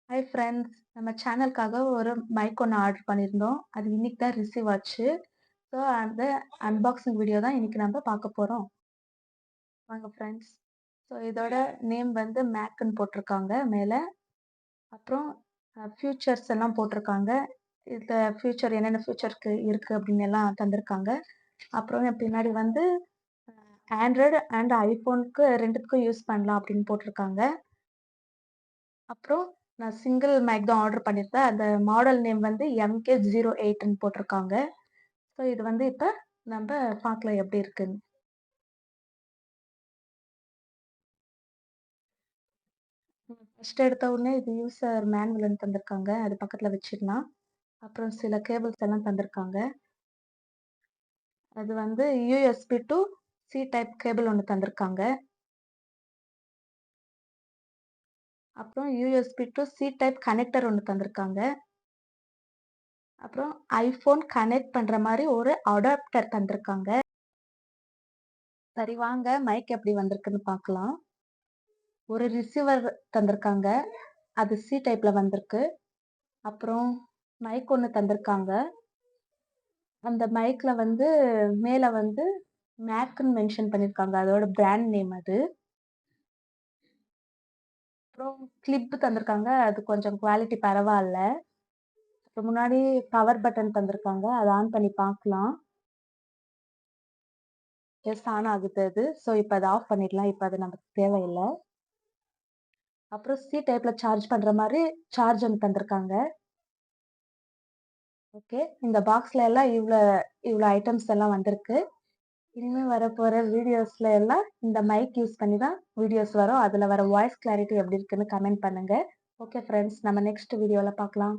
Hi friends. நம்ம சேனலுக்காக ஒரு mic ஒண்ணு ஆர்டர் பண்ணியிருந்தோம். அது இன்னைக்கு தான் ரிசீவ் ஆச்சு. ஸோ அந்த அன்பாக்சிங் வீடியோ தான் இன்னைக்கு நம்ம பார்க்க போறோம். வாங்க ஃப்ரெண்ட்ஸ். ஸோ இதோட நேம் வந்து மேக்ன்னு போட்டிருக்காங்க மேல. அப்புறம் ஃபியூச்சர்ஸ் எல்லாம் போட்டிருக்காங்க. இதுல ஃபியூச்சர் என்னென்ன ஃபியூச்சருக்கு இருக்கு அப்படின்னு எல்லாம் தந்திருக்காங்க. அப்புறம் பின்னாடி வந்து ஆண்ட்ராய்டு அண்ட் ஐஃபோனுக்கு 2த்துக்கும் யூஸ் பண்ணலாம் அப்படின்னு போட்டிருக்காங்க. அப்புறம் நான் சிங்கிள் மைக் தான் ஆர்டர் பண்ணியிருந்தேன். அந்த மாடல் நேம் வந்து MK08ன்னு போட்டிருக்காங்க. ஸோ இது வந்து இப்ப நம்ப பார்க்கலாம் எப்படி இருக்குன்னு. ஃபர்ஸ்ட் எடுத்த உடனே இது யூசர் மேனுவல்ன்னு தந்திருக்காங்க. அது பக்கத்துல வச்சிடலாம். அப்புறம் சில கேபிள்ஸ் எல்லாம் தந்திருக்காங்க. அது வந்து USB to C type cable ஒண்ணு தந்திருக்காங்க. அப்புறம் USB to C type connector ஒண்ணு தந்திருக்காங்க. அப்புறம் ஐஃபோன் கனெக்ட் பண்ற மாரி ஒரு அடாப்டர் தந்திருக்காங்க. சரி வாங்க மைக் எப்படி வந்திருக்குன்னு பார்க்கலாம். ஒரு ரிசீவர் தந்திருக்காங்க. அது சி டைப்ல வந்திருக்கு. அப்புறம் மைக் ஒண்ணு தந்திருக்காங்க. அந்த மைக்ல வந்து மேல வந்து மேக்ன்னு மென்ஷன் பண்ணியிருக்காங்க. அதோட பிராண்ட் நேம் அது. அப்புறம் கிளிப் தந்திருக்காங்க. அது கொஞ்சம் குவாலிட்டி பரவால்ல. அப்புறம் முன்னாடி பவர் பட்டன் தந்திருக்காங்க. அத ஆன் பண்ணி பார்க்கலாம். எஸ் ஆன் ஆகுது அது. ஸோ இப்ப அத ஆஃப் பண்ணிடலாம். இப்ப அது நமக்கு தேவையில்ல. அப்புறம் சி டைப்ல சார்ஜ் பண்ற மாரி சார்ஜ் ஒண்ணு தந்திருக்காங்க. ஓகே. இந்த பாக்ஸ்ல எல்லாம் இவ்ளோ ஐட்டம்ஸ் எல்லாம் வந்திருக்கு. இனிமே வரப்போற வீடியோஸ்ல எல்லாம் இந்த மைக் யூஸ் பண்ணி தான் வீடியோஸ் வரும். அதுல வர வாய்ஸ் கிளாரிட்டி எப்படி இருக்குன்னு கமெண்ட் பண்ணுங்க. ஓகே ஃப்ரெண்ட்ஸ், நம்ம நெக்ஸ்ட் வீடியோல பார்க்கலாம்.